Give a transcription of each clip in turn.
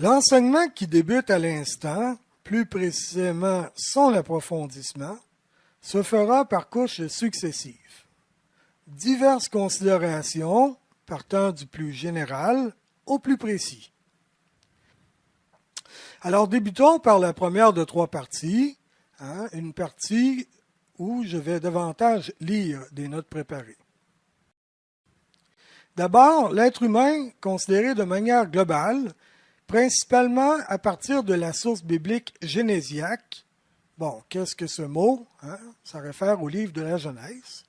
L'enseignement qui débute à l'instant, plus précisément son approfondissement, se fera par couches successives. Diverses considérations partant du plus général au plus précis. Alors débutons par la première de 3 parties, une partie où je vais davantage lire des notes préparées. D'abord, l'être humain considéré de manière globale, principalement à partir de la source biblique génésiaque. Bon, qu'est-ce que ce mot? Ça réfère au livre de la Genèse.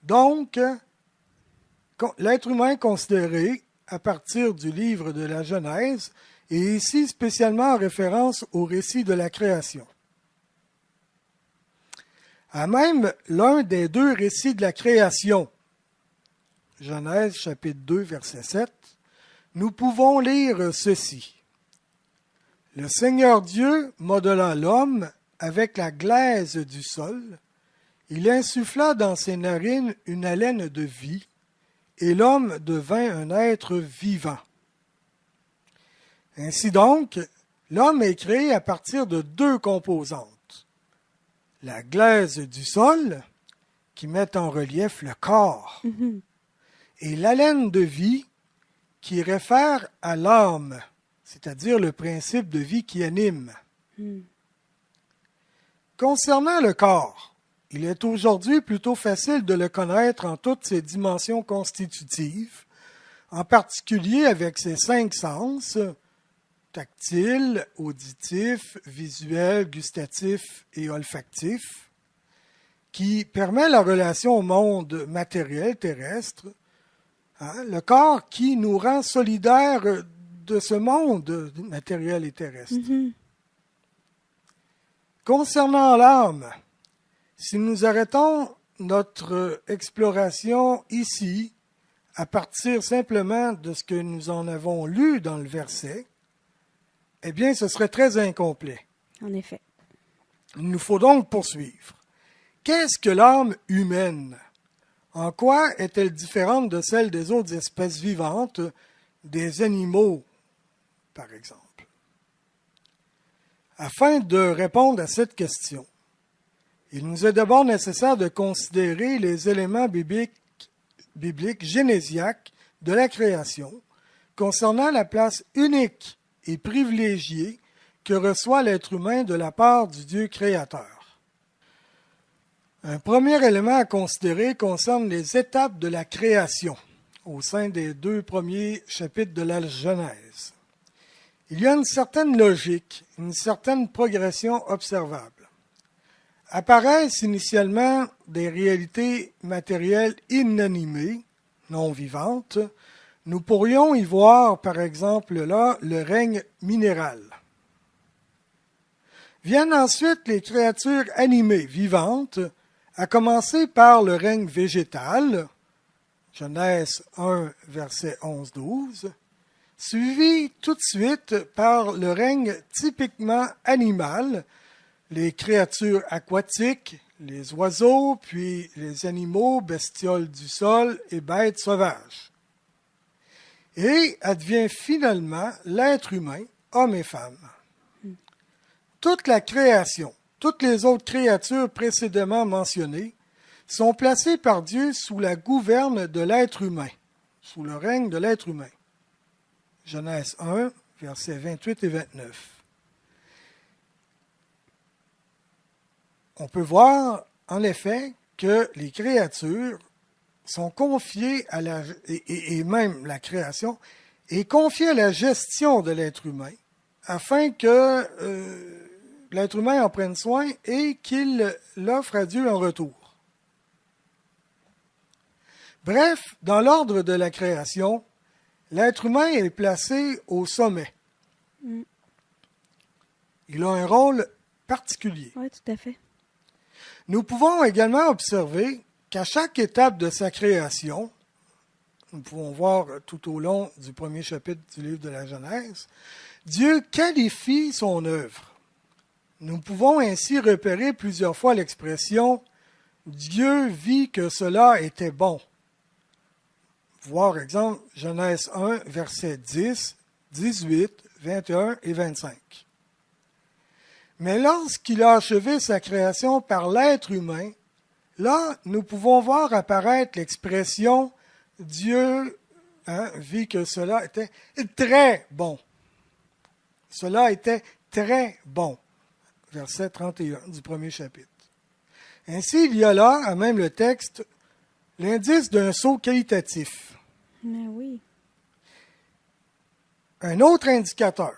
Donc, l'être humain considéré à partir du livre de la Genèse est ici spécialement en référence au récit de la création. À même l'un des 2 récits de la création, Genèse chapitre 2, verset 7, nous pouvons lire ceci. Le Seigneur Dieu modela l'homme avec la glaise du sol. Il insuffla dans ses narines une haleine de vie, et l'homme devint un être vivant. Ainsi donc, l'homme est créé à partir de 2 composantes. La glaise du sol, qui met en relief le corps, et l'haleine de vie, qui réfère à l'âme, c'est-à-dire le principe de vie qui anime. Concernant le corps, il est aujourd'hui plutôt facile de le connaître en toutes ses dimensions constitutives, en particulier avec ses 5 sens, tactile, auditif, visuel, gustatif et olfactif, qui permet la relation au monde matériel terrestre, le corps qui nous rend solidaires de ce monde matériel et terrestre. Concernant l'âme, si nous arrêtons notre exploration ici, à partir simplement de ce que nous en avons lu dans le verset, eh bien, ce serait très incomplet. En effet. Il nous faut donc poursuivre. Qu'est-ce que l'âme humaine? En quoi est-elle différente de celle des autres espèces vivantes, des animaux, par exemple? Afin de répondre à cette question, il nous est d'abord nécessaire de considérer les éléments bibliques génésiaques de la création concernant la place unique et privilégiée que reçoit l'être humain de la part du Dieu créateur. Un premier élément à considérer concerne les étapes de la création au sein des 2 premiers chapitres de la Genèse. Il y a une certaine logique, une certaine progression observable. Apparaissent initialement des réalités matérielles inanimées, non vivantes. Nous pourrions y voir, par exemple, là, le règne minéral. Viennent ensuite les créatures animées, vivantes, à commencer par le règne végétal, Genèse 1, verset 11-12, suivi tout de suite par le règne typiquement animal, les créatures aquatiques, les oiseaux, puis les animaux, bestioles du sol et bêtes sauvages. Et advient finalement l'être humain, homme et femme. Toute la création, toutes les autres créatures précédemment mentionnées sont placées par Dieu sous la gouverne de l'être humain, sous le règne de l'être humain. Genèse 1, versets 28 et 29. On peut voir, en effet, que les créatures sont confiées à et même la création, est confiée à la gestion de l'être humain, afin que l'être humain en prenne soin et qu'il l'offre à Dieu en retour. Bref, dans l'ordre de la création, l'être humain est placé au sommet. Il a un rôle particulier. Oui, tout à fait. Nous pouvons également observer qu'à chaque étape de sa création, nous pouvons voir tout au long du premier chapitre du livre de la Genèse, Dieu qualifie son œuvre. Nous pouvons ainsi repérer plusieurs fois l'expression « Dieu vit que cela était bon ». Voir exemple Genèse 1, verset 10, 18, 21 et 25. Mais lorsqu'il a achevé sa création par l'être humain, là, nous pouvons voir apparaître l'expression « Dieu vit que cela était très bon ». Cela était très bon. Verset 31 du premier chapitre. Ainsi, il y a là, à même le texte, l'indice d'un saut qualitatif. Mais oui. Un autre indicateur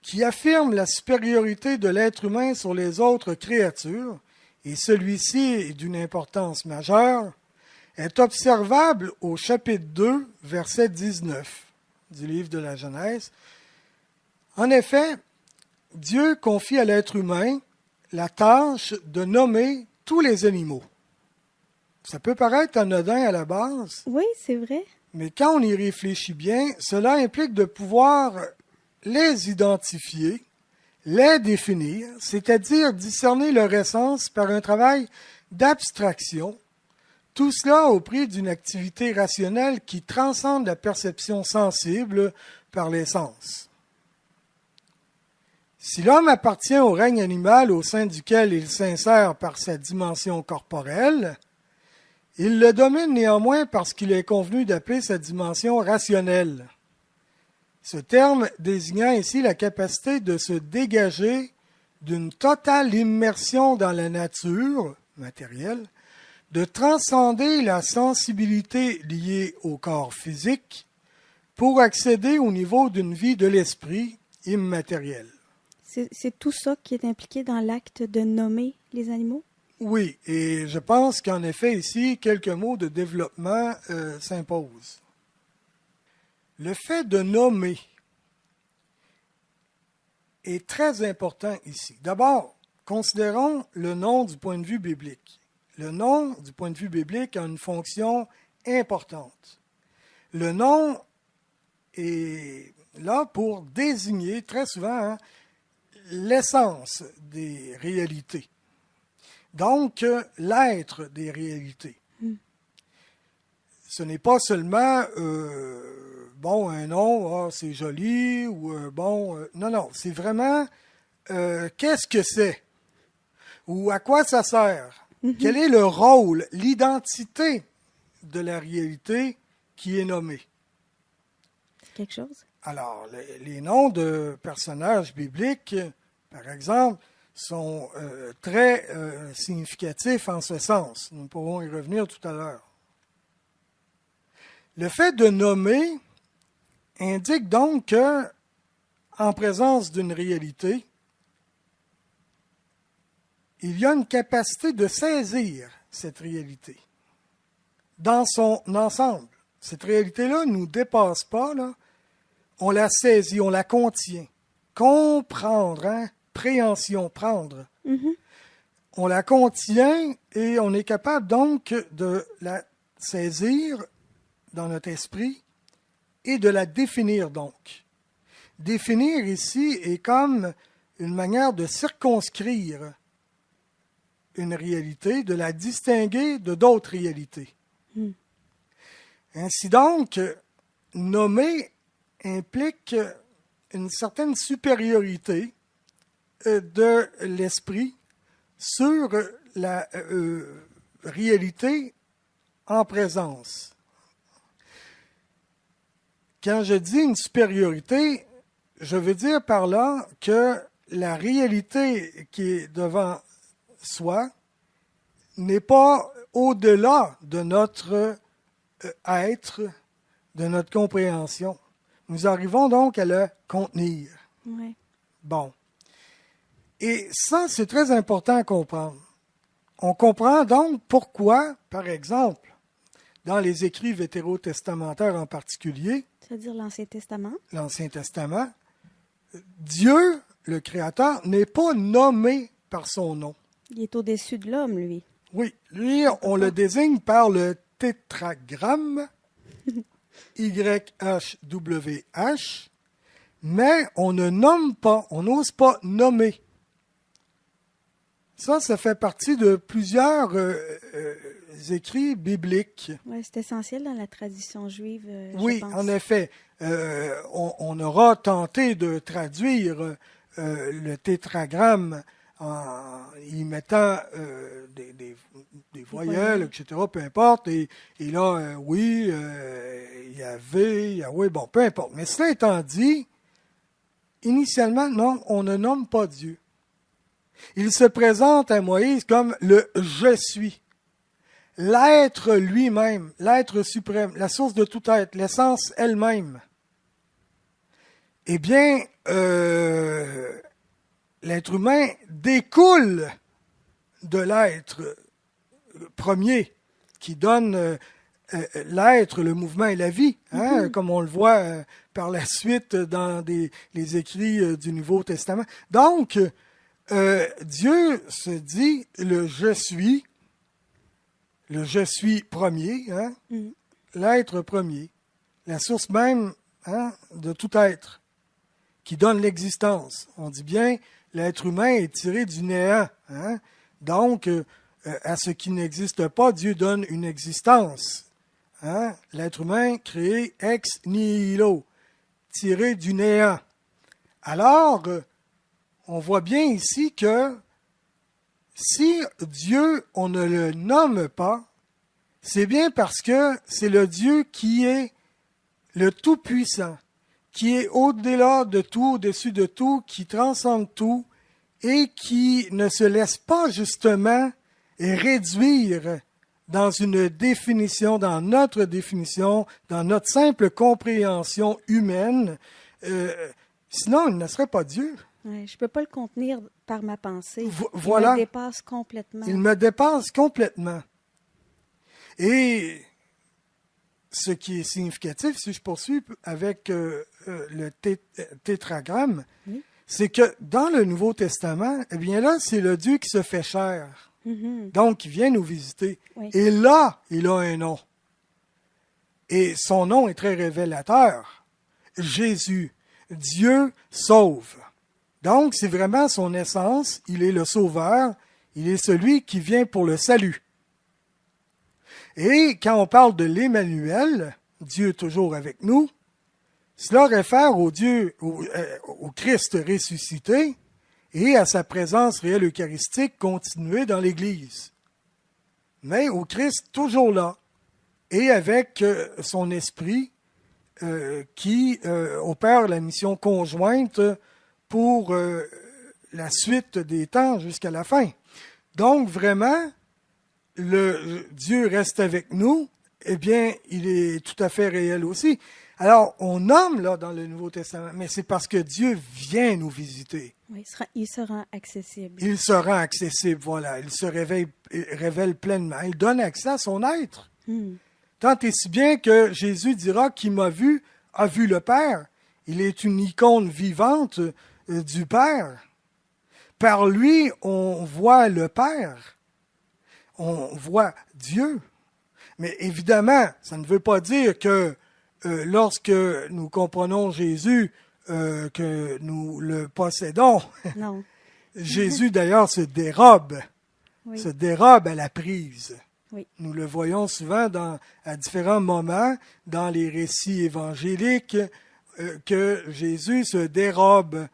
qui affirme la supériorité de l'être humain sur les autres créatures, et celui-ci est d'une importance majeure, est observable au chapitre 2, verset 19 du livre de la Genèse. En effet, Dieu confie à l'être humain la tâche de nommer tous les animaux. Ça peut paraître anodin à la base, Oui, c'est vrai. mais quand on y réfléchit bien, cela implique de pouvoir les identifier, les définir, c'est-à-dire discerner leur essence par un travail d'abstraction, tout cela au prix d'une activité rationnelle qui transcende la perception sensible par les sens. Si l'homme appartient au règne animal au sein duquel il s'insère par sa dimension corporelle, il le domine néanmoins parce qu'il est convenu d'appeler sa dimension rationnelle. Ce terme désignant ici la capacité de se dégager d'une totale immersion dans la nature matérielle, de transcender la sensibilité liée au corps physique pour accéder au niveau d'une vie de l'esprit immatériel. C'est tout ça qui est impliqué dans l'acte de nommer les animaux? Oui, et je pense qu'en effet, ici, quelques mots de développement s'imposent. Le fait de nommer est très important ici. D'abord, considérons le nom du point de vue biblique. Le nom, du point de vue biblique, a une fonction importante. Le nom est là pour désigner très souvent l'essence des réalités. Donc, l'être des réalités. Ce n'est pas seulement, un nom, c'est joli, ou non, c'est vraiment, qu'est-ce que c'est? Ou à quoi ça sert? Quel est le rôle, l'identité de la réalité qui est nommée? C'est quelque chose? Alors, les noms de personnages bibliques, par exemple, sont très significatifs en ce sens. Nous pourrons y revenir tout à l'heure. Le fait de nommer indique donc que, en présence d'une réalité, il y a une capacité de saisir cette réalité dans son ensemble. Cette réalité-là ne nous dépasse pas, là. On la saisit, on la contient. Comprendre, préhension, prendre. On la contient et on est capable donc de la saisir dans notre esprit et de la définir donc. Définir ici est comme une manière de circonscrire une réalité, de la distinguer de d'autres réalités. Ainsi donc, nommer implique une certaine supériorité de l'esprit sur la réalité en présence. Quand je dis une supériorité, je veux dire par là que la réalité qui est devant soi n'est pas au-delà de notre être, de notre compréhension. Nous arrivons donc à le contenir. Oui. Bon. Et ça, c'est très important à comprendre. On comprend donc pourquoi, par exemple, dans les écrits vétérotestamentaires en particulier, C'est-à-dire l'Ancien Testament? l'Ancien Testament, Dieu, le Créateur, n'est pas nommé par son nom. Il est au-dessus de l'homme, lui. Oui, lui, on le désigne par le tétragramme YHWH, mais on ne nomme pas, on n'ose pas nommer. Ça fait partie de plusieurs écrits bibliques. Oui, c'est essentiel dans la tradition juive, Oui, je pense. en effet. On on aura tenté de traduire le tétragramme en y mettant des voyelles, etc., peu importe. Et là, oui, Yahvé, Yahweh, bon, peu importe. Mais cela étant dit, initialement, non, on ne nomme pas Dieu. Il se présente à Moïse comme le « je suis ». L'être lui-même, l'être suprême, la source de tout être, l'essence elle-même. Eh bien, l'être humain découle de l'être premier qui donne l'être, le mouvement et la vie, hein, comme on le voit par la suite dans les écrits du Nouveau Testament. Donc, Dieu se dit le « je suis premier, hein, l'être premier, la source même de tout être, qui donne l'existence. On dit bien, l'être humain est tiré du néant. Hein? Donc, à ce qui n'existe pas, Dieu donne une existence. Hein? L'être humain créé ex nihilo, tiré du néant. Alors, on voit bien ici que si Dieu, on ne le nomme pas, c'est bien parce que c'est le Dieu qui est le Tout-Puissant, qui est au-delà de tout, au-dessus de tout, qui transcende tout et qui ne se laisse pas justement réduire dans une définition, dans notre définition, dans notre simple compréhension humaine. Sinon, il ne serait pas Dieu. Ouais, je ne peux pas le contenir par ma pensée. Voilà. Il me dépasse complètement. Il me dépasse complètement. Et ce qui est significatif, si je poursuis avec le tétragramme, oui, c'est que dans le Nouveau Testament, eh bien là, c'est le Dieu qui se fait chair. Mm-hmm. Donc, il vient nous visiter. Oui. Et là, il a un nom. Et son nom est très révélateur. Jésus, Dieu sauve. Donc, c'est vraiment son essence. Il est le sauveur. Il est celui qui vient pour le salut. Et quand on parle de l'Emmanuel, Dieu toujours avec nous, cela réfère au Dieu, au Christ ressuscité et à sa présence réelle eucharistique continuée dans l'Église. Mais au Christ toujours là et avec son esprit qui opère la mission conjointe pour la suite des temps jusqu'à la fin. Donc vraiment, le Dieu reste avec nous, eh bien, il est tout à fait réel aussi. Alors, on nomme là dans le Nouveau Testament, mais c'est parce que Dieu vient nous visiter. Oui, il se rend accessible. Il se rend accessible, voilà. Il se révèle pleinement. Il donne accès à son être. Tant et si bien que Jésus dira qui m'a vu, a vu le Père. Il est une icône vivante du Père. Par lui, on voit le Père. On voit Dieu. Mais évidemment, ça ne veut pas dire que lorsque nous comprenons Jésus, que nous le possédons. Non. Jésus, d'ailleurs, se dérobe à la prise. Oui. Nous le voyons souvent à différents moments dans les récits évangéliques que Jésus se dérobe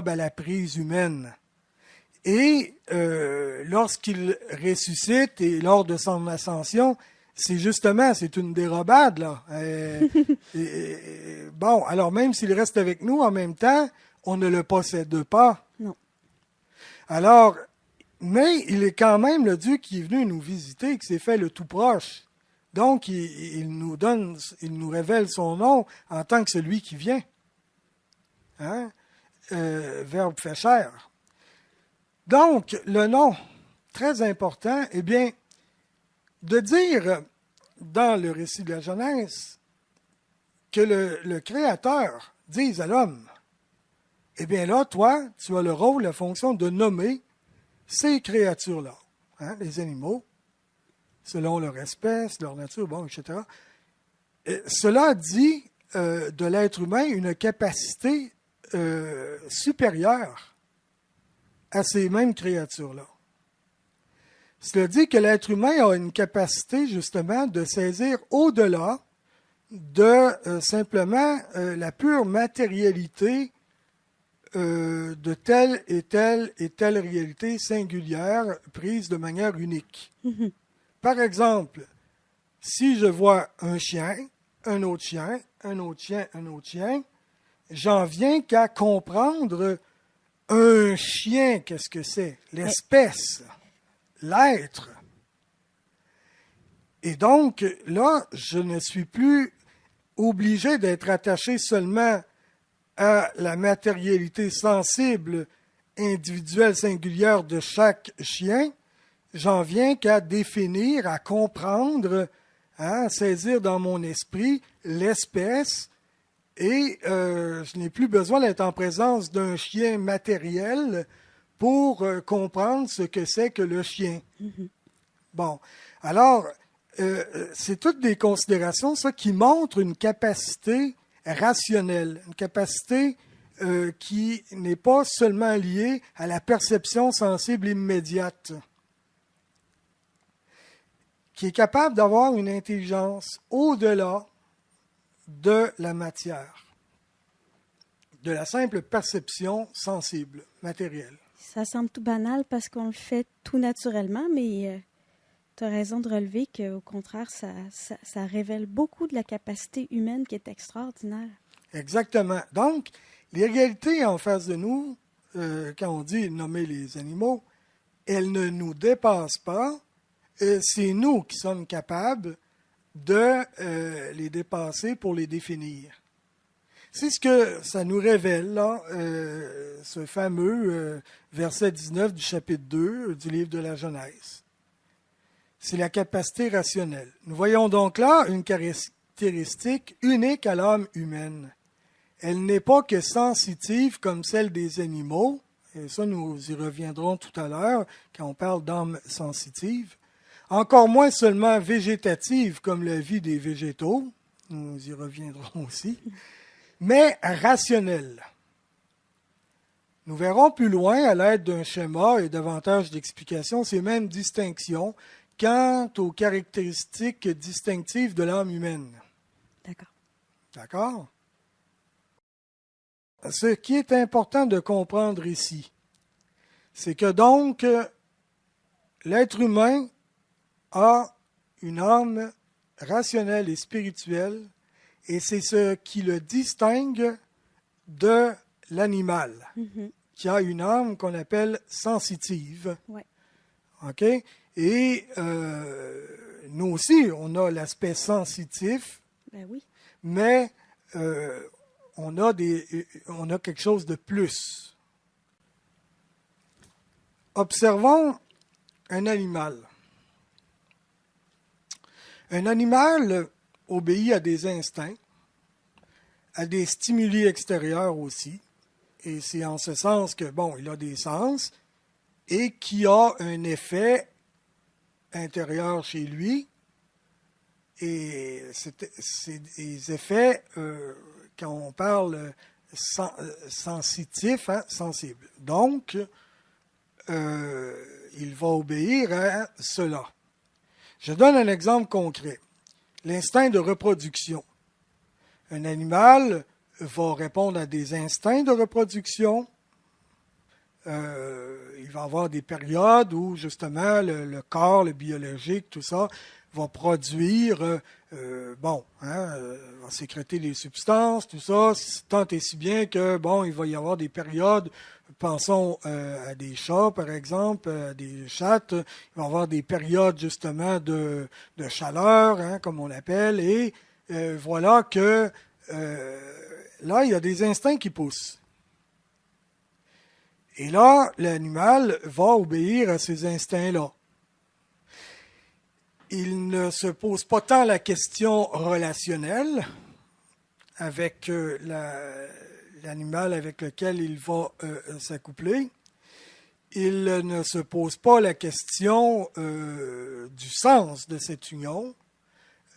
à la prise humaine. Et lorsqu'il ressuscite et lors de son ascension, c'est une dérobade, là. Bon, alors même s'il reste avec nous, en même temps, on ne le possède pas. Non. Alors, mais il est quand même le Dieu qui est venu nous visiter, qui s'est fait le tout proche. Donc, il nous révèle son nom en tant que celui qui vient. Hein? Verbe fait chair. Donc, le nom, très important, eh bien, de dire dans le récit de la Genèse que le Créateur dise à l'homme, eh bien là, toi, tu as le rôle, la fonction de nommer ces créatures-là, hein, les animaux, selon leur espèce, leur nature, bon, etc. Et cela dit de l'être humain une capacité supérieure à ces mêmes créatures-là. Cela dit que l'être humain a une capacité, justement, de saisir au-delà de simplement la pure matérialité de telle et telle et telle réalité singulière prise de manière unique. Par exemple, si je vois un chien, un autre chien, un autre chien, un autre chien, j'en viens qu'à comprendre un chien, qu'est-ce que c'est? L'espèce, l'être. Et donc, là, je ne suis plus obligé d'être attaché seulement à la matérialité sensible, individuelle, singulière de chaque chien. J'en viens qu'à définir, à comprendre, à saisir dans mon esprit l'espèce, et je n'ai plus besoin d'être en présence d'un chien matériel pour comprendre ce que c'est que le chien. Bon, alors, c'est toutes des considérations, ça, qui montrent une capacité rationnelle, une capacité qui n'est pas seulement liée à la perception sensible immédiate, qui est capable d'avoir une intelligence au-delà de la matière, de la simple perception sensible, matérielle. Ça semble tout banal parce qu'on le fait tout naturellement, mais tu as raison de relever qu'au contraire, ça révèle beaucoup de la capacité humaine qui est extraordinaire. Exactement. Donc, les réalités en face de nous, quand on dit nommer les animaux, elles ne nous dépassent pas. C'est nous qui sommes capables de les dépasser pour les définir. C'est ce que ça nous révèle, là, ce fameux verset 19 du chapitre 2 du livre de la Genèse. C'est la capacité rationnelle. Nous voyons donc là une caractéristique unique à l'âme humaine. Elle n'est pas que sensitive comme celle des animaux, et ça nous y reviendrons tout à l'heure quand on parle d'âme sensitive, encore moins seulement végétative comme la vie des végétaux, nous y reviendrons aussi, mais rationnelle. Nous verrons plus loin, à l'aide d'un schéma et davantage d'explications, ces mêmes distinctions quant aux caractéristiques distinctives de l'âme humaine. D'accord. D'accord? Ce qui est important de comprendre ici, c'est que donc l'être humain a une âme rationnelle et spirituelle, et c'est ce qui le distingue de l'animal, qui a une âme qu'on appelle sensitive. Ouais. OK? Et nous aussi, on a l'aspect sensitif, Ben oui. mais on a quelque chose de plus. Observons un animal. Un animal obéit à des instincts, à des stimuli extérieurs aussi, et c'est en ce sens que, bon, il a des sens, et qui a un effet intérieur chez lui, et c'est des effets, quand on parle sensitif, sensible. Donc, il va obéir à cela. Je donne un exemple concret. L'instinct de reproduction. Un animal va répondre à des instincts de reproduction. Il va avoir des périodes où, justement, le corps, le biologique, tout ça, va produire, va sécréter des substances, tout ça, tant et si bien que, bon, il va y avoir des périodes, pensons à des chats, par exemple, à des chattes, il va y avoir des périodes, justement, de chaleur, comme on l'appelle, et voilà que là, il y a des instincts qui poussent. Et là, l'animal va obéir à ces instincts-là. Il ne se pose pas tant la question relationnelle avec l'animal avec lequel il va s'accoupler. Il ne se pose pas la question du sens de cette union,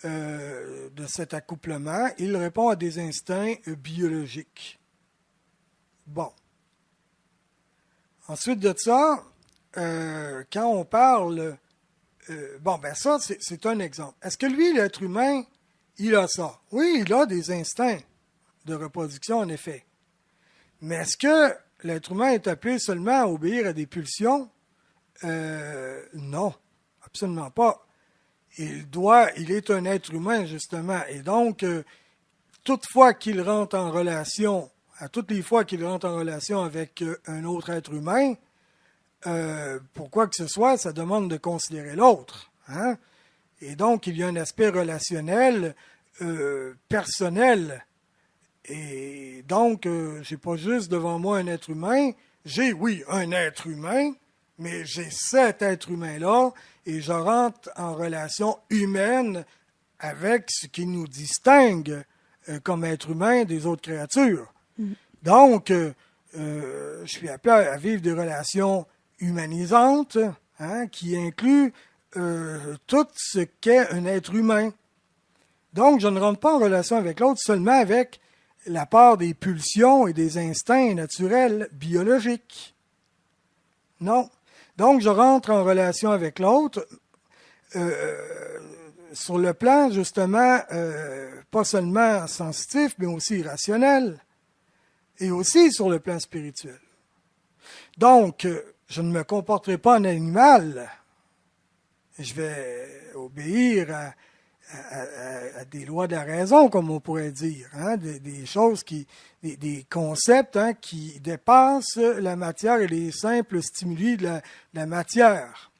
de cet accouplement. Il répond à des instincts biologiques. Bon. Ensuite de ça, quand on parle... ça, c'est un exemple. Est-ce que lui, l'être humain, il a ça. Oui, il a des instincts de reproduction, en effet. Mais est-ce que l'être humain est appelé seulement à obéir à des pulsions? Non, absolument pas. Il est un être humain, justement. Et donc, toutefois qu'il rentre en relation, à toutes les fois qu'il rentre en relation avec un autre être humain, pour quoi que ce soit, ça demande de considérer l'autre. Hein? Et donc, il y a un aspect relationnel, personnel. Et donc, je n'ai pas juste devant moi un être humain. J'ai, oui, un être humain, mais j'ai cet être humain-là et je rentre en relation humaine avec ce qui nous distingue comme être humain des autres créatures. Donc, je suis appelé à vivre des relations humanisantes, hein, qui incluent tout ce qu'est un être humain. Donc, je ne rentre pas en relation avec l'autre seulement avec la part des pulsions et des instincts naturels biologiques. Non. Donc, je rentre en relation avec l'autre sur le plan, justement, pas seulement sensitif, mais aussi rationnel, et aussi sur le plan spirituel. Donc, je ne me comporterai pas en animal. Je vais obéir à des lois de la raison, comme on pourrait dire, hein, des choses des concepts, hein, qui dépassent la matière et les simples stimuli de la matière.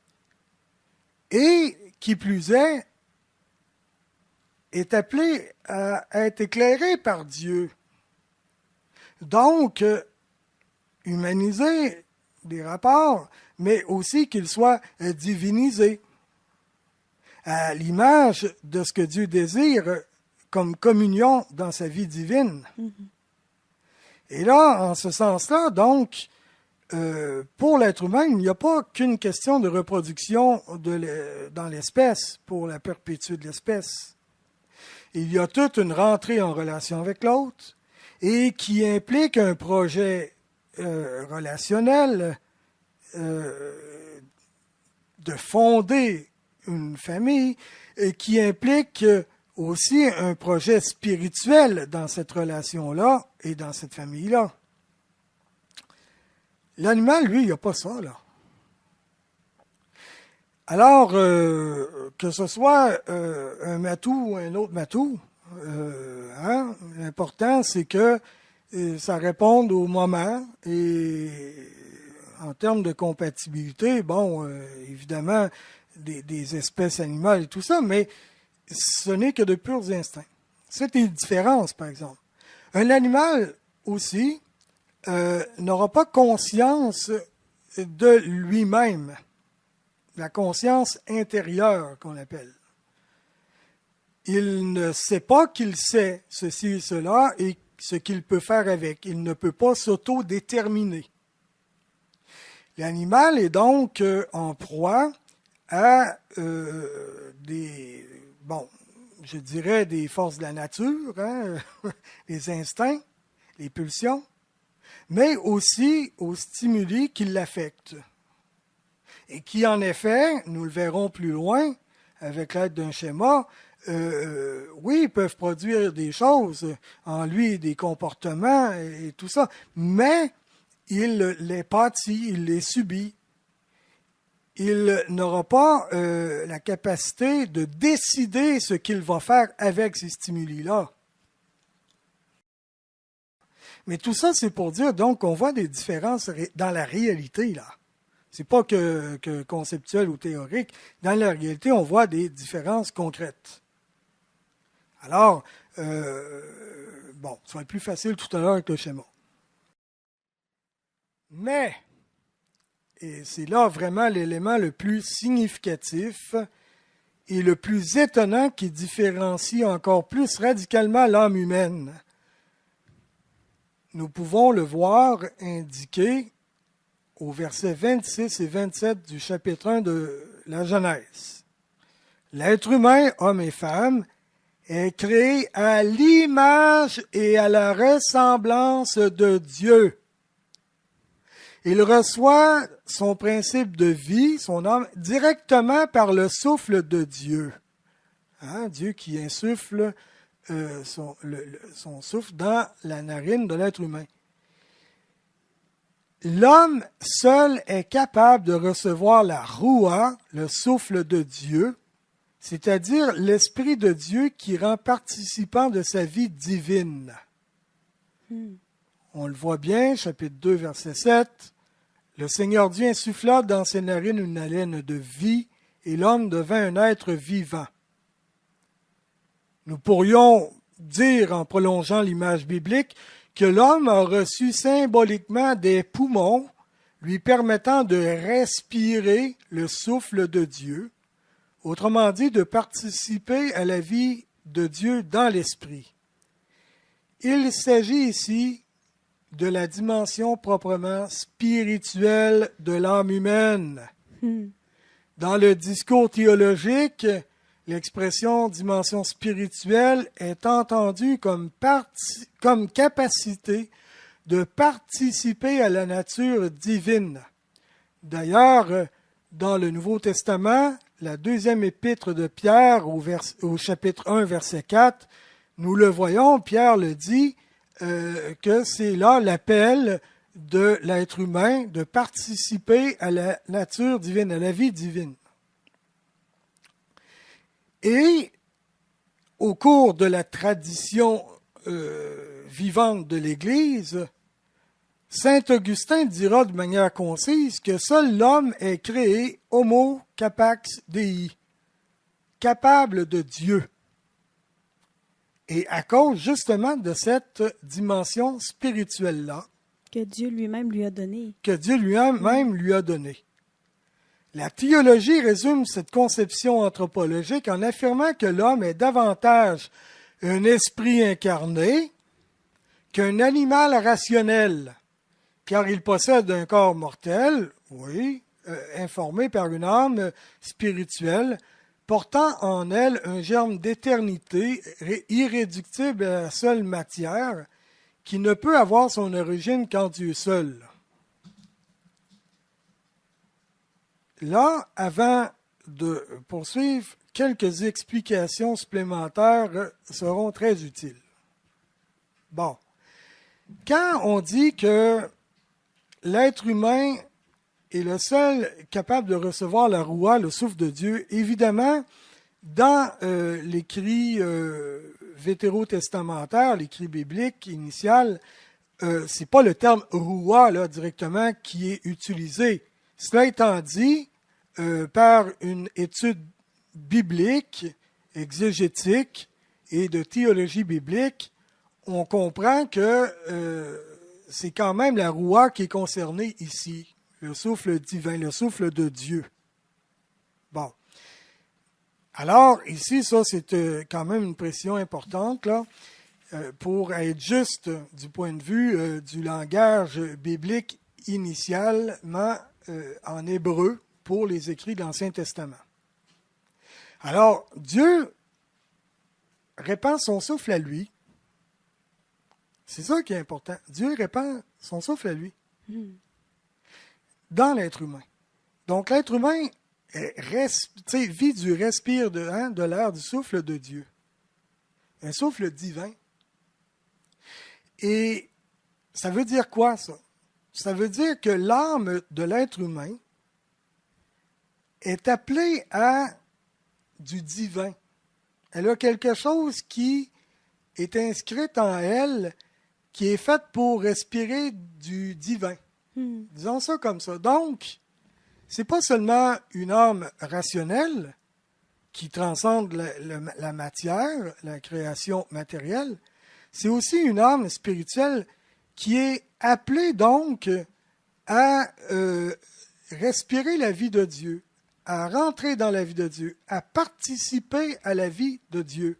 Et, qui plus est appelé à être éclairé par Dieu. Donc, humaniser des rapports, mais aussi qu'ils soient divinisés, à l'image de ce que Dieu désire comme communion dans sa vie divine. Mm-hmm. Et là, en ce sens-là, donc, pour l'être humain, il n'y a pas qu'une question de reproduction dans l'espèce, pour la perpétuité de l'espèce. Il y a toute une rentrée en relation avec l'autre, et qui implique un projet relationnel de fonder une famille, et qui implique aussi un projet spirituel dans cette relation-là et dans cette famille-là. L'animal, lui, il n'y a pas ça, là. Alors, que ce soit un matou ou un autre matou, hein, l'important, c'est que ça réponde au moment et en termes de compatibilité, bon, évidemment, des espèces animales et tout ça, mais ce n'est que de purs instincts. C'est une différence, par exemple. Un animal aussi n'aura pas conscience de lui-même, la conscience intérieure qu'on appelle. Il ne sait pas qu'il sait ceci et cela et ce qu'il peut faire avec. Il ne peut pas s'auto-déterminer. L'animal est donc en proie à des forces de la nature, hein, les instincts, les pulsions, mais aussi aux stimuli qui l'affectent. Et qui, en effet, nous le verrons plus loin, avec l'aide d'un schéma, oui, peuvent produire des choses en lui, des comportements et tout ça, mais il les pâtit, il les subit. Il n'aura pas la capacité de décider ce qu'il va faire avec ces stimuli-là. Mais tout ça, c'est pour dire donc qu'on voit des différences dans la réalité, là. C'est pas que conceptuel ou théorique. Dans la réalité, on voit des différences concrètes. Alors, ça va être plus facile tout à l'heure avec le schéma. Mais, et c'est là vraiment l'élément le plus significatif et le plus étonnant qui différencie encore plus radicalement l'âme humaine. Nous pouvons le voir indiqué au verset 26 et 27 du chapitre 1 de la Genèse. L'être humain, homme et femme, est créé à l'image et à la ressemblance de Dieu. Il reçoit son principe de vie, son âme, directement par le souffle de Dieu. Hein? Dieu qui insuffle son souffle dans la narine de l'être humain. L'homme seul est capable de recevoir la roua, le souffle de Dieu, c'est-à-dire l'Esprit de Dieu qui rend participant de sa vie divine. On le voit bien, chapitre 2, verset 7. Le Seigneur Dieu insuffla dans ses narines une haleine de vie, et l'homme devint un être vivant. Nous pourrions dire, en prolongeant l'image biblique, que l'homme a reçu symboliquement des poumons lui permettant de respirer le souffle de Dieu, autrement dit, de participer à la vie de Dieu dans l'esprit. Il s'agit ici de la dimension proprement spirituelle de l'âme humaine. Dans le discours théologique, l'expression dimension spirituelle est entendue comme capacité de participer à la nature divine. D'ailleurs, dans le Nouveau Testament, la deuxième épître de Pierre au chapitre 1, verset 4, nous le voyons, Pierre le dit, que c'est là l'appel de l'être humain de participer à la nature divine, à la vie divine. Et au cours de la tradition vivante de l'Église, saint Augustin dira de manière concise que seul l'homme est créé homo capax Dei, capable de Dieu. Et à cause justement de cette dimension spirituelle-là, que Dieu lui-même lui a donné. Que Dieu lui-même lui a donné. La théologie résume cette conception anthropologique en affirmant que l'homme est davantage un esprit incarné qu'un animal rationnel, car il possède un corps mortel, oui, informé par une âme spirituelle, portant en elle un germe d'éternité irréductible à la seule matière, qui ne peut avoir son origine qu'en Dieu seul. Là, avant de poursuivre, quelques explications supplémentaires seront très utiles. Bon, quand on dit que l'être humain est le seul capable de recevoir la roua, le souffle de Dieu, évidemment, dans l'écrit vétérotestamentaire, l'écrit biblique initial, c'est pas le terme roua là, directement qui est utilisé. Cela étant dit, par une étude biblique, exégétique et de théologie biblique, on comprend que c'est quand même la roua qui est concernée ici, le souffle divin, le souffle de Dieu. Bon. Alors, ici, ça, c'est quand même une précision importante, là, pour être juste du point de vue du langage biblique initialement en hébreu pour les écrits de l'Ancien Testament. Alors, Dieu répand son souffle à lui. C'est ça qui est important. Dieu répand son souffle à lui. Dans l'être humain. Donc, l'être humain vit du respire de l'air, du souffle de Dieu. Un souffle divin. Et ça veut dire quoi, ça? Ça veut dire que l'âme de l'être humain est appelée à du divin. Elle a quelque chose qui est inscrite en elle, qui est faite pour respirer du divin. Disons ça comme ça. Donc, c'est pas seulement une âme rationnelle qui transcende la matière, la création matérielle, c'est aussi une âme spirituelle qui est appelée donc à respirer la vie de Dieu, à rentrer dans la vie de Dieu, à participer à la vie de Dieu.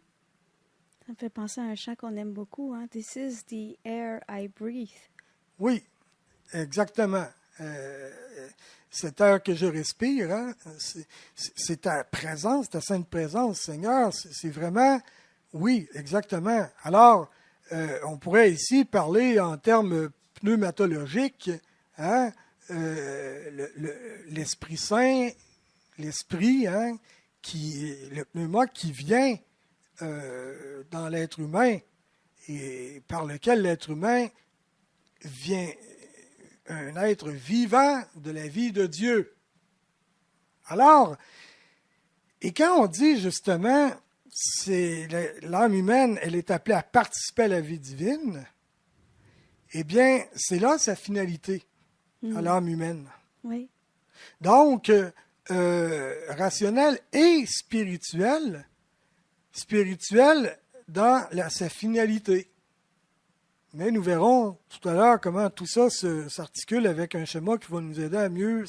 Ça me fait penser à un chant qu'on aime beaucoup, hein? This is the air I breathe. Oui, exactement. Cet air que je respire, hein, c'est ta présence, ta sainte présence, Seigneur. C'est vraiment, oui, exactement. Alors, on pourrait ici parler en termes pneumatologiques, hein, l'Esprit Saint, l'Esprit, hein, le pneuma qui vient dans l'être humain et par lequel l'être humain vient un être vivant de la vie de Dieu. Alors, et quand on dit justement, l'âme humaine, elle est appelée à participer à la vie divine, eh bien, c'est là sa finalité à l'âme humaine. Oui. Donc, rationnel et spirituel dans sa finalité. Mais nous verrons tout à l'heure comment tout ça s'articule avec un schéma qui va nous aider à mieux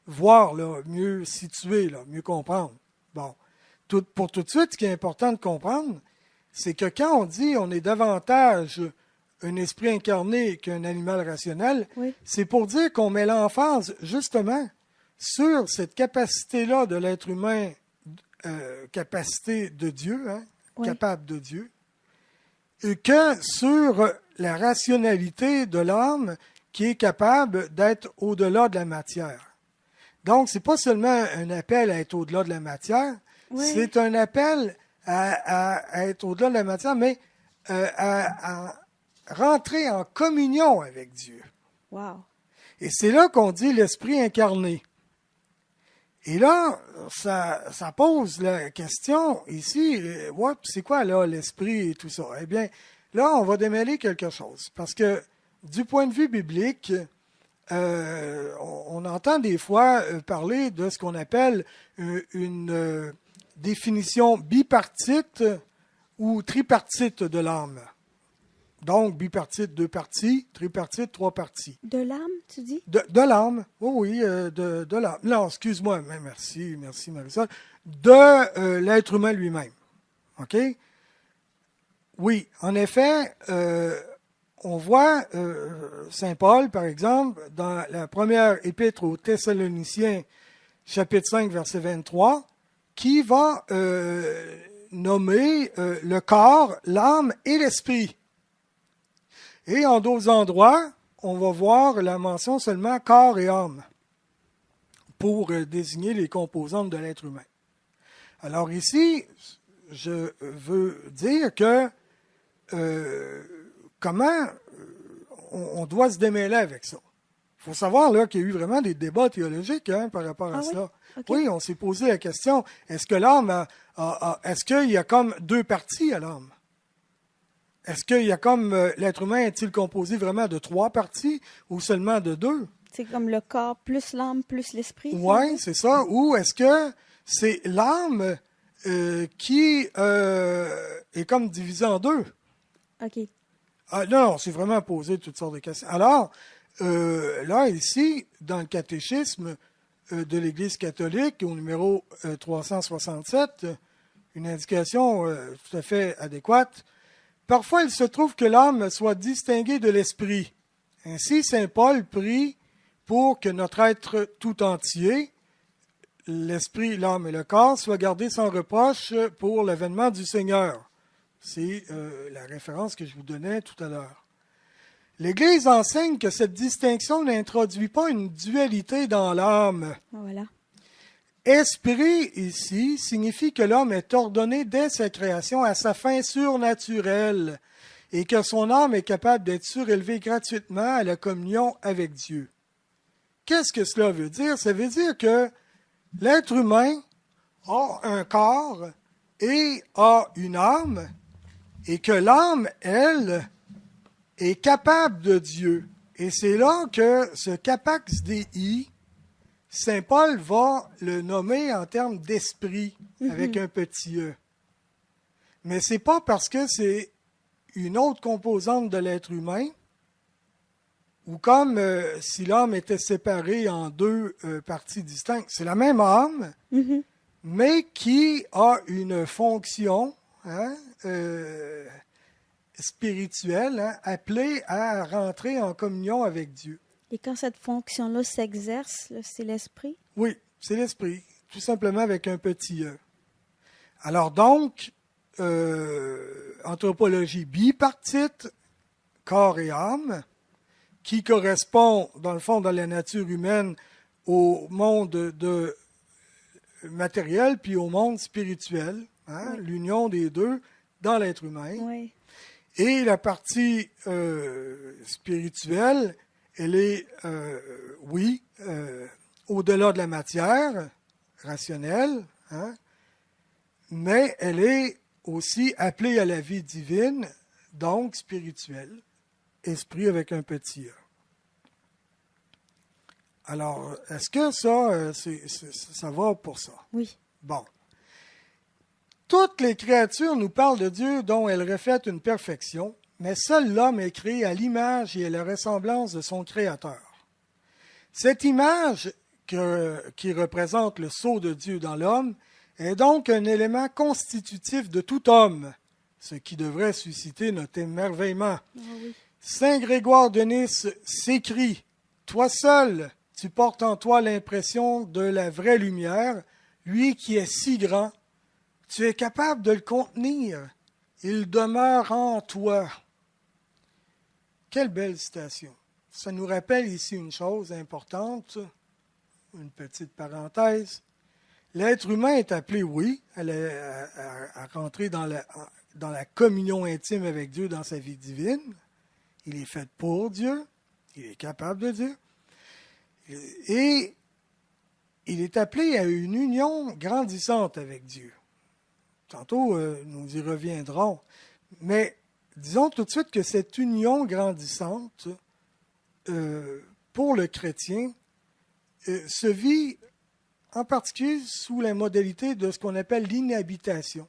voir, là, mieux situer, là, mieux comprendre. Bon, pour tout de suite, ce qui est important de comprendre, c'est que quand on dit on est davantage un esprit incarné qu'un animal rationnel, Oui. c'est pour dire qu'on met l'emphase justement sur cette capacité-là de l'être humain, capacité de Dieu, hein, Oui. capable de Dieu, et que sur la rationalité de l'âme qui est capable d'être au-delà de la matière. Donc, ce n'est pas seulement un appel à être au-delà de la matière, Oui. c'est un appel à être au-delà de la matière, mais à rentrer en communion avec Dieu. Wow. Et c'est là qu'on dit l'esprit incarné. Et là, ça pose la question ici, c'est quoi là l'esprit et tout ça? Eh bien, là, on va démêler quelque chose. Parce que du point de vue biblique, on entend des fois parler de ce qu'on appelle une définition bipartite ou tripartite de l'âme. Donc, bipartite, 2 parties, tripartite, 3 parties. De l'âme, tu dis? De l'âme, oui, de l'âme. Non, excuse-moi, mais merci Marisol. De l'être humain lui-même. OK? Oui, en effet, on voit Saint Paul, par exemple, dans la première épître aux Thessaloniciens, chapitre 5, verset 23, qui va nommer le corps, l'âme et l'esprit. Et en d'autres endroits, on va voir la mention seulement corps et âme pour désigner les composantes de l'être humain. Alors ici, je veux dire que comment on doit se démêler avec ça. Il faut savoir là, qu'il y a eu vraiment des débats théologiques par rapport à cela. Oui? Okay. Oui, on s'est posé la question, est-ce que l'âme est-ce qu'il y a comme 2 parties à l'âme? Est-ce qu'il y a comme l'être humain est-il composé vraiment de 3 parties ou seulement de 2? C'est comme le corps plus l'âme plus l'esprit? Oui, c'est ça. Ou est-ce que c'est l'âme qui est comme divisée en 2? OK. Non, c'est vraiment posé toutes sortes de questions. Alors, là, ici, dans le catéchisme de l'Église catholique, au numéro 367, une indication tout à fait adéquate. Parfois, il se trouve que l'âme soit distinguée de l'esprit. Ainsi, saint Paul prie pour que notre être tout entier, l'esprit, l'âme et le corps, soient gardés sans reproche pour l'avènement du Seigneur. C'est la référence que je vous donnais tout à l'heure. L'Église enseigne que cette distinction n'introduit pas une dualité dans l'âme. Voilà. Esprit, ici, signifie que l'homme est ordonné dès sa création à sa fin surnaturelle et que son âme est capable d'être surélevée gratuitement à la communion avec Dieu. Qu'est-ce que cela veut dire? Ça veut dire que l'être humain a un corps et a une âme et que l'âme, elle, est capable de Dieu. Et c'est là que ce capax Dei, saint Paul va le nommer en termes d'esprit, avec un petit e. Mais ce n'est pas parce que c'est une autre composante de l'être humain, ou comme si l'âme était séparée en 2 parties distinctes. C'est la même âme, mais qui a une fonction spirituelle, appelée à rentrer en communion avec Dieu. Et quand cette fonction-là s'exerce, là, c'est l'esprit? Oui, c'est l'esprit, tout simplement avec un petit e. Alors donc, anthropologie bipartite, corps et âme, qui correspond, dans le fond, dans la nature humaine, au monde de matériel puis au monde spirituel, hein, Oui. l'union des deux dans l'être humain. Oui. Et la partie spirituelle, elle est, oui, au-delà de la matière rationnelle, hein, mais elle est aussi appelée à la vie divine, donc spirituelle, esprit avec un petit E. Alors, est-ce que ça, ça va pour ça? Oui. Bon. Toutes les créatures nous parlent de Dieu dont elles reflètent une perfection, mais seul l'homme est créé à l'image et à la ressemblance de son Créateur. Cette image qui représente le sceau de Dieu dans l'homme est donc un élément constitutif de tout homme, ce qui devrait susciter notre émerveillement. Ah oui. Saint Grégoire de Nice s'écrie « Toi seul, tu portes en toi l'impression de la vraie lumière, lui qui est si grand, tu es capable de le contenir, il demeure en toi. » Quelle belle citation. Ça nous rappelle ici une chose importante, une petite parenthèse. L'être humain est appelé, oui, à rentrer dans la communion intime avec Dieu dans sa vie divine. Il est fait pour Dieu, il est capable de Dieu. Et il est appelé à une union grandissante avec Dieu. Tantôt, nous y reviendrons. Mais disons tout de suite que cette union grandissante, pour le chrétien, se vit en particulier sous la modalité de ce qu'on appelle l'inhabitation.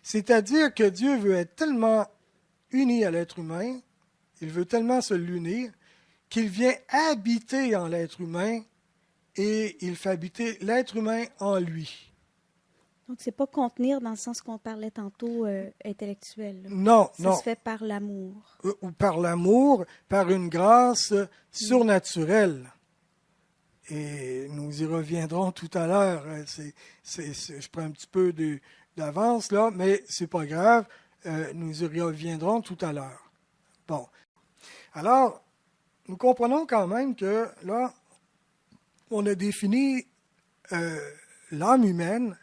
C'est-à-dire que Dieu veut être tellement uni à l'être humain, il veut tellement se l'unir, qu'il vient habiter en l'être humain et il fait habiter l'être humain en lui. Donc, c'est pas contenir dans le sens qu'on parlait tantôt intellectuel. Là. Non, Ça non. se fait par l'amour. Ou par l'amour, par une grâce surnaturelle. Et nous y reviendrons tout à l'heure. Je prends un petit peu d'avance là, mais c'est pas grave. Nous y reviendrons tout à l'heure. Bon. Alors, nous comprenons quand même que là, on a défini l'âme humaine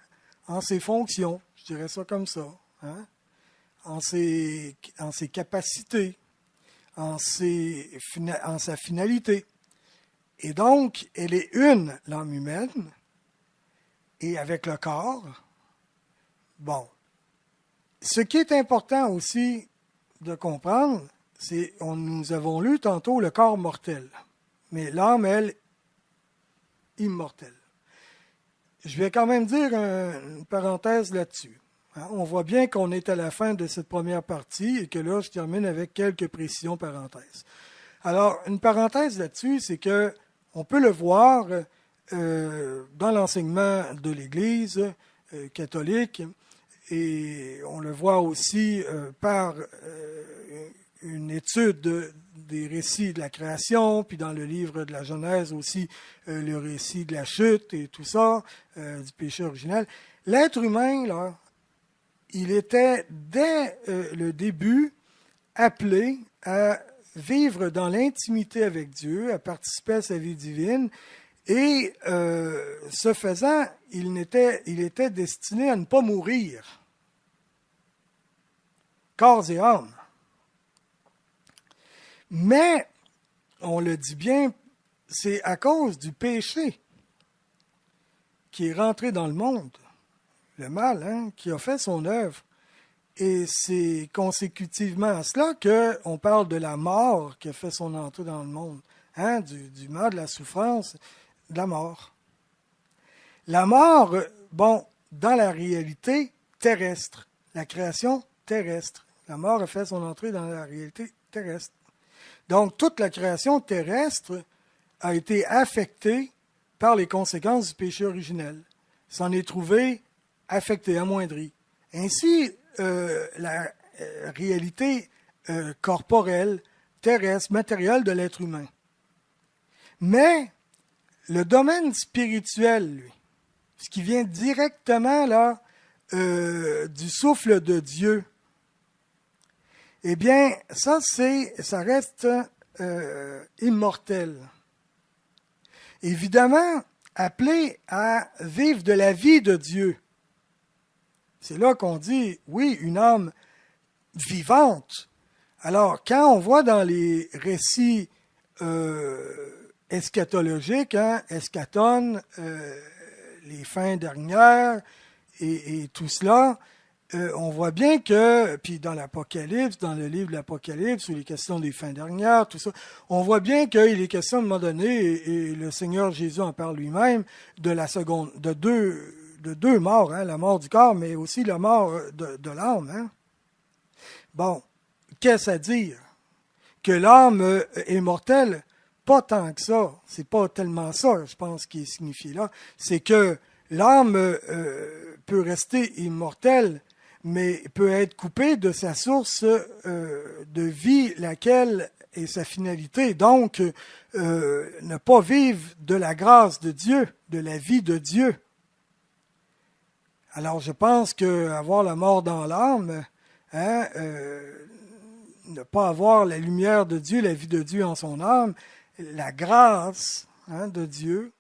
en ses fonctions, je dirais ça comme ça, hein? en ses capacités, en sa finalité. Et donc, elle est une, l'âme humaine, et avec le corps. Bon. Ce qui est important aussi de comprendre, c'est, nous avons lu tantôt le corps mortel, mais l'âme, elle, immortelle. Je vais quand même dire une parenthèse là-dessus. Hein, on voit bien qu'on est à la fin de cette première partie et que là, je termine avec quelques précisions parenthèses. Alors, une parenthèse là-dessus, c'est que on peut le voir dans l'enseignement de l'Église catholique et on le voit aussi par une étude des récits de la création, puis dans le livre de la Genèse aussi, le récit de la chute et tout ça, du péché originel. L'être humain, là, il était dès le début appelé à vivre dans l'intimité avec Dieu, à participer à sa vie divine, et ce faisant, il était destiné à ne pas mourir, corps et âme. Mais, on le dit bien, c'est à cause du péché qui est rentré dans le monde, le mal, hein, qui a fait son œuvre. Et c'est consécutivement à cela qu'on parle de la mort qui a fait son entrée dans le monde, hein, du mal, de la souffrance, de la mort. La mort, bon, dans la réalité terrestre, la création terrestre. La mort a fait son entrée dans la réalité terrestre. Donc, toute la création terrestre a été affectée par les conséquences du péché originel. S'en est trouvé affecté, amoindri. Ainsi, la réalité corporelle, terrestre, matérielle de l'être humain. Mais le domaine spirituel, lui, ce qui vient directement là du souffle de Dieu, eh bien, ça reste immortel. Évidemment, appelés à vivre de la vie de Dieu. C'est là qu'on dit, oui, une âme vivante. Alors, quand on voit dans les récits eschatologiques, eschaton, les fins dernières et tout cela, on voit bien que, puis dans l'Apocalypse, dans le livre de l'Apocalypse, où il est question des fins dernières, tout ça, on voit bien qu'il est question à un moment donné, et le Seigneur Jésus en parle lui-même, de deux morts, la mort du corps, mais aussi la mort de l'âme. Bon, qu'est-ce à dire? Que l'âme est mortelle? Pas tant que ça. C'est pas tellement ça, je pense, qui est signifié là. C'est que l'âme peut rester immortelle, mais peut être coupée de sa source de vie, laquelle est sa finalité. Donc, ne pas vivre de la grâce de Dieu, de la vie de Dieu. Alors, je pense qu'avoir la mort dans l'âme, ne pas avoir la lumière de Dieu, la vie de Dieu en son âme, la grâce de Dieu,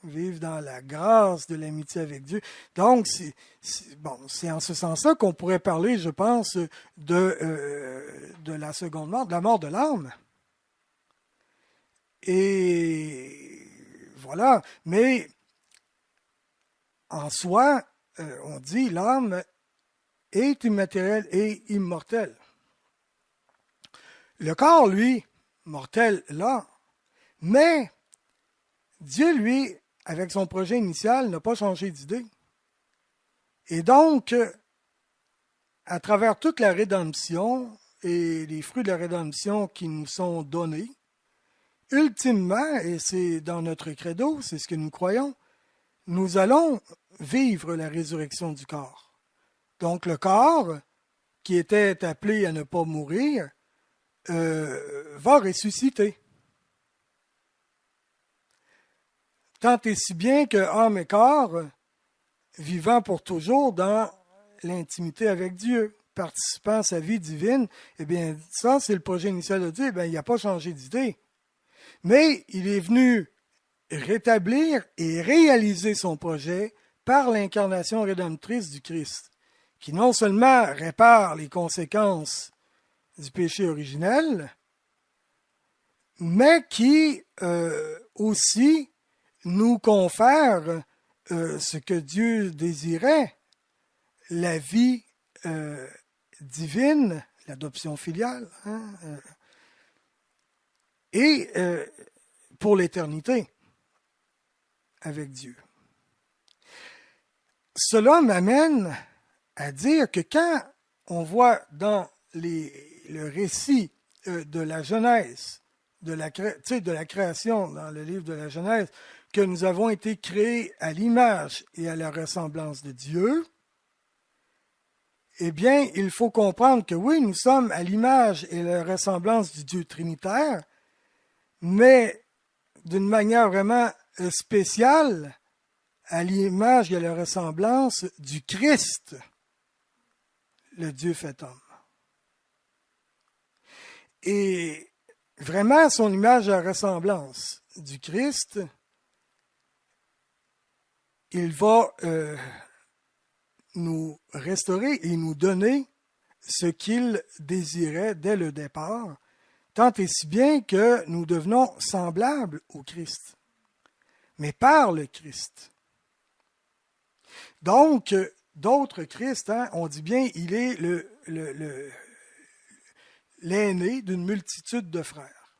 vivre dans la grâce de l'amitié avec Dieu. Donc, c'est en ce sens-là qu'on pourrait parler, je pense, de la seconde mort, de la mort de l'âme. Et voilà. Mais en soi, on dit l'âme est immatérielle et immortelle. Le corps, lui, mortel là, mais Dieu, lui, avec son projet initial, n'a pas changé d'idée. Et donc, à travers toute la rédemption et les fruits de la rédemption qui nous sont donnés, ultimement, et c'est dans notre credo, c'est ce que nous croyons, nous allons vivre la résurrection du corps. Donc le corps, qui était appelé à ne pas mourir, va ressusciter. Tant et si bien que âme et corps, vivant pour toujours dans l'intimité avec Dieu, participant à sa vie divine, eh bien, ça, c'est le projet initial de Dieu. Eh bien, il n'a pas changé d'idée. Mais il est venu rétablir et réaliser son projet par l'incarnation rédemptrice du Christ, qui non seulement répare les conséquences du péché originel, mais qui aussi nous confère ce que Dieu désirait, la vie divine, l'adoption filiale, et pour l'éternité avec Dieu. Cela m'amène à dire que quand on voit dans le récit de la Genèse, de la création dans le livre de la Genèse, que nous avons été créés à l'image et à la ressemblance de Dieu, eh bien, il faut comprendre que oui, nous sommes à l'image et à la ressemblance du Dieu trinitaire, mais d'une manière vraiment spéciale, à l'image et à la ressemblance du Christ, le Dieu fait homme. Et vraiment, son image et la ressemblance du Christ, il va nous restaurer et nous donner ce qu'il désirait dès le départ, tant et si bien que nous devenons semblables au Christ, mais par le Christ. Donc, d'autres Christ, on dit bien, il est l'aîné d'une multitude de frères.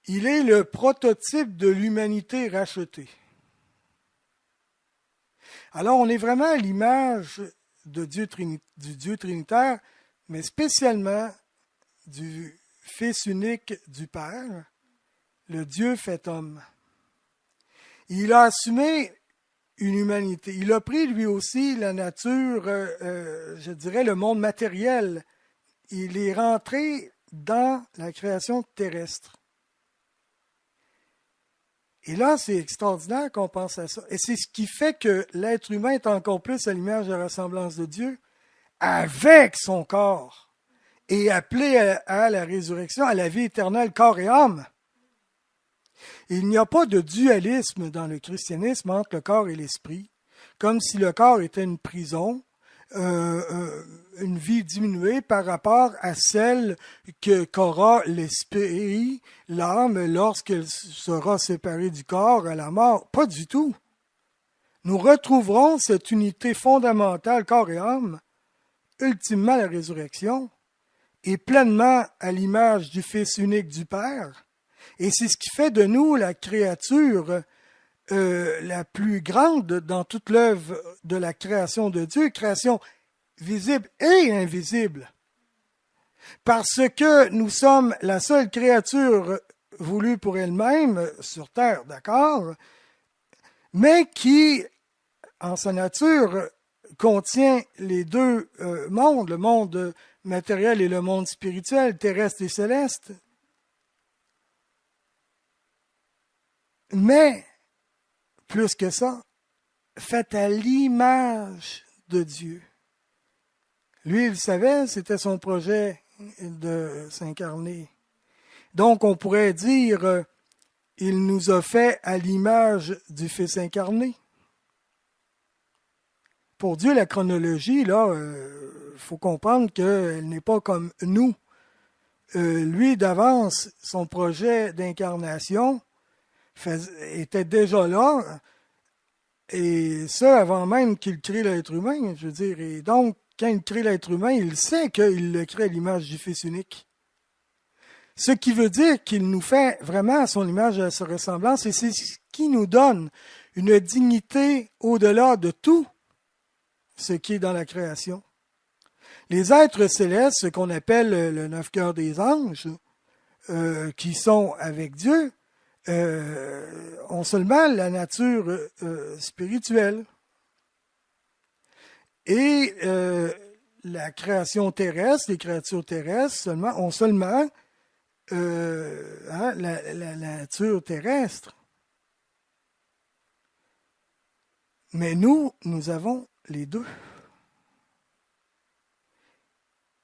Il est le prototype de l'humanité rachetée. Alors, on est vraiment à l'image du Dieu trinitaire, mais spécialement du Fils unique du Père, le Dieu fait homme. Il a assumé une humanité. Il a pris lui aussi la nature, je dirais, le monde matériel. Il est rentré dans la création terrestre. Et là, c'est extraordinaire qu'on pense à ça. Et c'est ce qui fait que l'être humain est encore plus à l'image et à la ressemblance de Dieu, avec son corps, et appelé à la résurrection, à la vie éternelle, corps et âme. Il n'y a pas de dualisme dans le christianisme entre le corps et l'esprit, comme si le corps était une prison, une vie diminuée par rapport à celle qu'aura l'esprit, l'âme, lorsqu'elle sera séparée du corps à la mort. Pas du tout. Nous retrouverons cette unité fondamentale, corps et âme, ultimement à la résurrection, et pleinement à l'image du Fils unique du Père. Et c'est ce qui fait de nous la créature la plus grande dans toute l'œuvre de la création de Dieu, création visible et invisible. Parce que nous sommes la seule créature voulue pour elle-même sur terre, d'accord, mais qui, en sa nature, contient les deux mondes, le monde matériel et le monde spirituel, terrestre et céleste. Mais, plus que ça, fait à l'image de Dieu. Lui, il savait, c'était son projet de s'incarner. Donc, on pourrait dire, il nous a fait à l'image du Fils incarné. Pour Dieu, la chronologie, là, faut comprendre qu'elle n'est pas comme nous. Lui, d'avance, son projet d'incarnation était déjà là, et ça avant même qu'il crée l'être humain, je veux dire. Et donc, quand il crée l'être humain, il sait qu'il le crée à l'image du Fils unique. Ce qui veut dire qu'il nous fait vraiment à son image et à sa ressemblance, et c'est ce qui nous donne une dignité au-delà de tout ce qui est dans la création. Les êtres célestes, ce qu'on appelle le neuf cœurs des anges, qui sont avec Dieu, ont seulement la nature spirituelle. Et la création terrestre, les créatures terrestres ont seulement la nature terrestre. Mais nous avons les deux.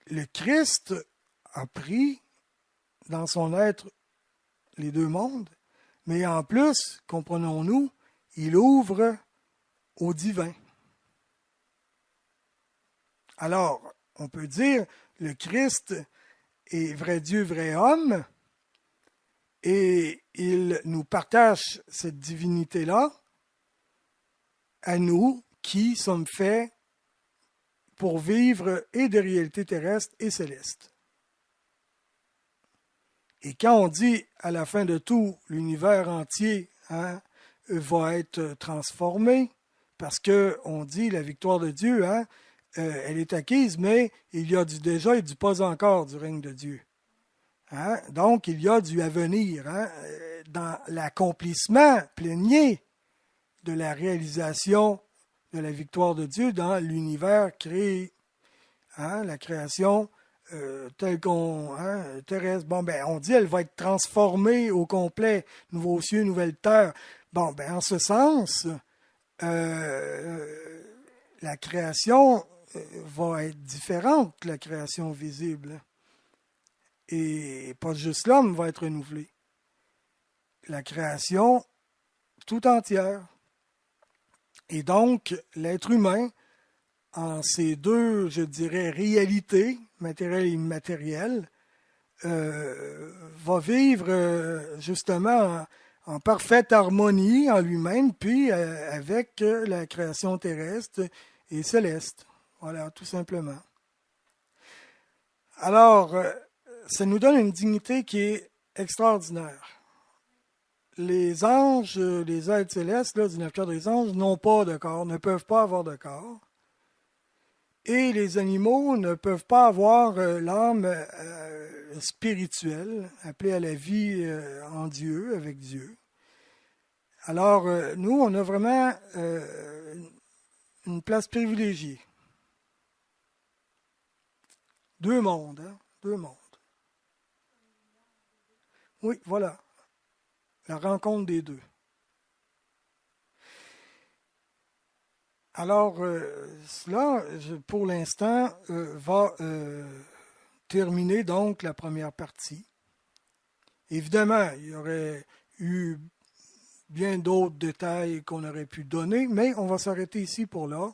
Le Christ a pris dans son être les deux mondes, mais en plus, comprenons-nous, il ouvre au divin. Alors, on peut dire, le Christ est vrai Dieu, vrai homme, et il nous partage cette divinité-là à nous qui sommes faits pour vivre et des réalités terrestres et célestes. Et quand on dit à la fin de tout, l'univers entier va être transformé, parce qu'on dit la victoire de Dieu, elle est acquise, mais il y a du déjà et du pas encore du règne de Dieu. Donc, il y a du à venir dans l'accomplissement plénier de la réalisation de la victoire de Dieu dans l'univers créé. La création telle qu'on terrestre. On dit elle va être transformée au complet, nouveaux cieux, nouvelle terre. En ce sens, la création va être différente de la création visible. Et pas juste l'homme va être renouvelé. La création tout entière. Et donc, l'être humain, en ces deux, je dirais, réalités, matérielles et immatérielles, va vivre justement en parfaite harmonie en lui-même, puis avec la création terrestre et céleste. Voilà, tout simplement. Alors, ça nous donne une dignité qui est extraordinaire. Les anges, les êtres célestes, du neuf cœurs des anges, n'ont pas de corps, ne peuvent pas avoir de corps. Et les animaux ne peuvent pas avoir l'âme spirituelle, appelée à la vie en Dieu, avec Dieu. Alors, nous, on a vraiment une place privilégiée. Deux mondes, deux mondes. Oui, voilà. La rencontre des deux. Alors, cela, pour l'instant, va terminer donc la première partie. Évidemment, il y aurait eu bien d'autres détails qu'on aurait pu donner, mais on va s'arrêter ici pour là.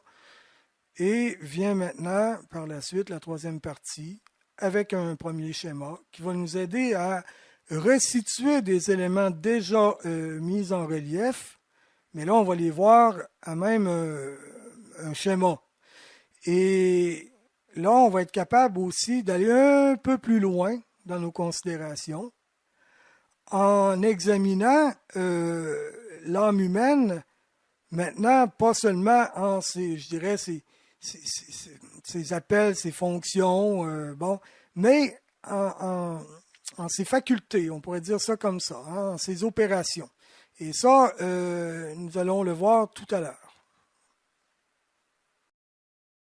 Et vient maintenant, par la suite, la troisième partie, avec un premier schéma qui va nous aider à restituer des éléments déjà mis en relief, mais là, on va les voir à même un schéma. Et là, on va être capable aussi d'aller un peu plus loin dans nos considérations en examinant l'âme humaine, maintenant, pas seulement en ses, je dirais, ses appels, ses fonctions, mais en ses facultés, on pourrait dire ça comme ça, en ses opérations. Et ça, nous allons le voir tout à l'heure.